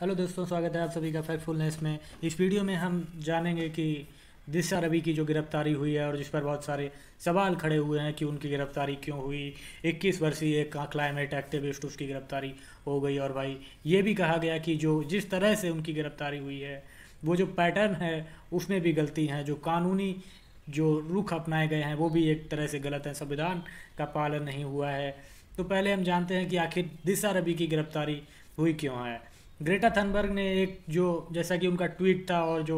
Hello दोस्तों, स्वागत है आप सभी का फैक्टफुलनेस में। इस वीडियो में हम जानेंगे कि दिशा रवि की जो गिरफ्तारी हुई है और जिस पर बहुत सारे सवाल खड़े हुए हैं कि उनकी गिरफ्तारी क्यों हुई। 21 वर्षीय एक क्लाइमेट एक्टिविस्ट, उसकी गिरफ्तारी हो गई। और भाई ये भी कहा गया कि जो जिस तरह से उनकी गिरफ्तारी हुई है, वो जो पैटर्न है उसमें भी गलती है। जो कानूनी जो रुख अपनाए गए हैं वो भी एक तरह से गलत है, संविधान का पालन नहीं हुआ है। तो पहले हम जानते हैं कि आखिर दिशा रवि की गिरफ्तारी हुई क्यों है। ग्रेटा थनबर्ग ने एक जो जैसा कि उनका ट्वीट था और जो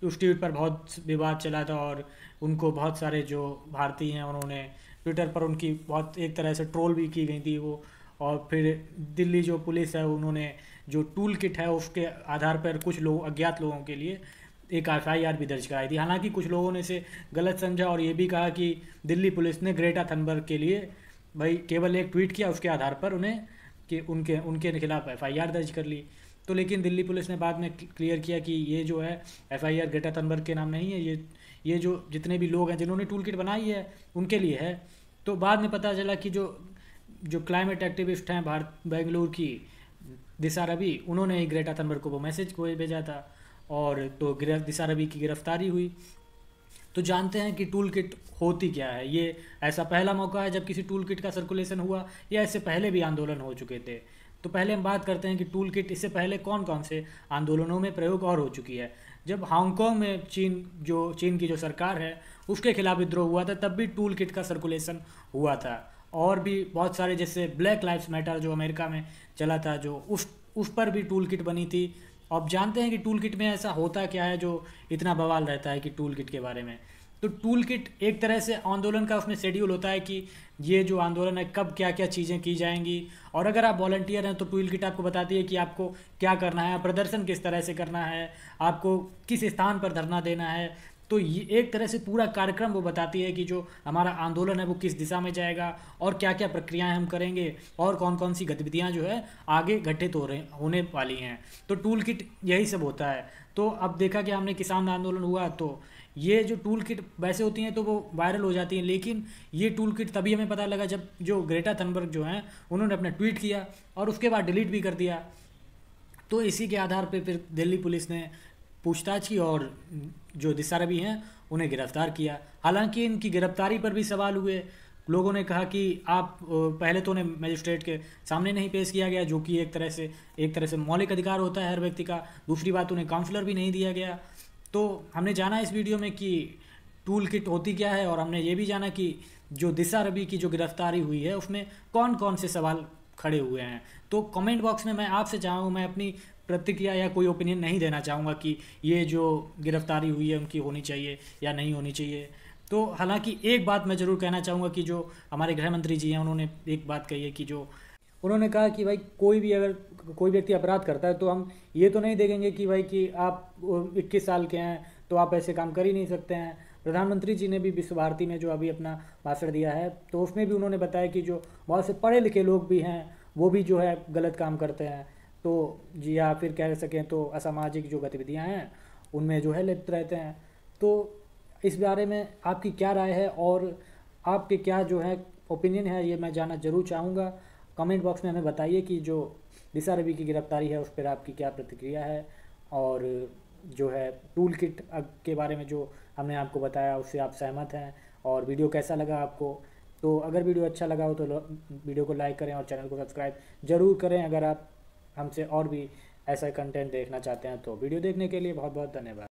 उस ट्वीट पर बहुत विवाद चला था और उनको बहुत सारे जो भारतीय हैं उन्होंने ट्विटर पर उनकी बहुत एक तरह से ट्रोल भी की गई थी वो। और फिर दिल्ली जो पुलिस है उन्होंने जो टूल किट है उसके आधार पर कुछ लोग अज्ञात लोगों के लिए एक एफआईआर भी दर्ज कराई थी। हालांकि कुछ लोगों ने इसे गलत समझा और ये भी कहा कि दिल्ली पुलिस ने ग्रेटा थनबर्ग के लिए भाई केवल एक ट्वीट किया, उसके आधार पर उन्हें कि उनके उनके खिलाफ एफआईआर दर्ज कर ली। तो लेकिन दिल्ली पुलिस ने बाद में क्लियर किया कि ये जो है एफआईआर ग्रेटा थनबर्ग के नाम नहीं है, ये जो जितने भी लोग हैं जिन्होंने टूल किट बनाई है उनके लिए है। तो बाद में पता चला कि जो जो क्लाइमेट एक्टिविस्ट हैं भारत बेंगलुरु की दिशा रवि, उन्होंने ही ग्रेटा थनबर्ग को वो मैसेज को भेजा था और तो दिशा रवि की गिरफ्तारी हुई। तो जानते हैं कि टूल किट होती क्या है। ये ऐसा पहला मौका है जब किसी टूल किट का सर्कुलेशन हुआ, या इससे पहले भी आंदोलन हो चुके थे। तो पहले हम बात करते हैं कि टूल किट इससे पहले कौन कौन से आंदोलनों में प्रयोग और हो चुकी है। जब हांगकांग में चीन की जो सरकार है उसके खिलाफ विद्रोह हुआ था, तब भी टूल किट का सर्कुलेशन हुआ था। और भी बहुत सारे, जैसे ब्लैक लाइव्स मैटर जो अमेरिका में चला था, जो उस पर भी टूल किट बनी थी। अब जानते हैं कि टूल किट में ऐसा होता क्या है जो इतना बवाल रहता है कि टूल किट के बारे में। तो टूल किट एक तरह से आंदोलन का उसमें शेड्यूल होता है कि ये जो आंदोलन है कब क्या क्या चीज़ें की जाएंगी। और अगर आप वॉलंटियर हैं तो टूल किट आपको बताती है कि आपको क्या करना है, प्रदर्शन किस तरह से करना है, आपको किस स्थान पर धरना देना है। तो ये एक तरह से पूरा कार्यक्रम वो बताती है कि जो हमारा आंदोलन है वो किस दिशा में जाएगा और क्या क्या प्रक्रियाएं हम करेंगे और कौन कौन सी गतिविधियां जो है आगे घटित होने वाली हैं। तो टूल किट यही सब होता है। तो अब देखा कि हमने किसान आंदोलन हुआ, तो ये जो टूल किट वैसे होती हैं तो वो वायरल हो जाती हैं, लेकिन ये टूल किट तभी हमें पता लगा जब जो ग्रेटा थनबर्ग जो हैं उन्होंने अपना ट्वीट किया और उसके बाद डिलीट भी कर दिया। तो इसी के आधार पे फिर दिल्ली पुलिस ने पूछताछ की और जो दिशा रवि हैं उन्हें गिरफ्तार किया। हालांकि इनकी गिरफ्तारी पर भी सवाल हुए। लोगों ने कहा कि आप पहले तो उन्हें मजिस्ट्रेट के सामने नहीं पेश किया गया, जो कि एक तरह से मौलिक अधिकार होता है हर व्यक्ति का। दूसरी बात, उन्हें काउंसलर भी नहीं दिया गया। तो हमने जाना इस वीडियो में कि टूल किट होती क्या है, और हमने ये भी जाना कि जो दिशा रवि की जो गिरफ्तारी हुई है उसमें कौन कौन से सवाल खड़े हुए हैं। तो कमेंट बॉक्स में मैं आपसे चाहूँ, मैं अपनी प्रतिक्रिया या कोई ओपिनियन नहीं देना चाहूँगा कि ये जो गिरफ्तारी हुई है उनकी होनी चाहिए या नहीं होनी चाहिए। तो हालांकि एक बात मैं ज़रूर कहना चाहूँगा कि जो हमारे गृह मंत्री जी हैं उन्होंने एक बात कही है कि जो उन्होंने कहा कि भाई कोई व्यक्ति अपराध करता है तो हम ये तो नहीं देखेंगे कि भाई कि आप 21 साल के हैं तो आप ऐसे काम कर ही नहीं सकते हैं। प्रधानमंत्री जी ने भी विश्व भारती में जो अभी अपना भाषण दिया है तो उसमें भी उन्होंने बताया कि जो बहुत से पढ़े लिखे लोग भी हैं वो भी जो है गलत काम करते हैं। तो जी, या फिर कह सकें तो असामाजिक जो गतिविधियां हैं उनमें जो है लिप्त रहते हैं। तो इस बारे में आपकी क्या राय है और आपके क्या जो है ओपिनियन है, ये मैं जानना जरूर चाहूँगा। कमेंट बॉक्स में हमें बताइए कि जो दिशा रवि की गिरफ्तारी है उस पर आपकी क्या प्रतिक्रिया है, और जो है टूल किट के बारे में जो हमने आपको बताया उससे आप सहमत हैं, और वीडियो कैसा लगा आपको। तो अगर वीडियो अच्छा लगा हो तो वीडियो को लाइक करें और चैनल को सब्सक्राइब ज़रूर करें। अगर आप हमसे और भी ऐसा कंटेंट देखना चाहते हैं तो वीडियो देखने के लिए बहुत बहुत धन्यवाद।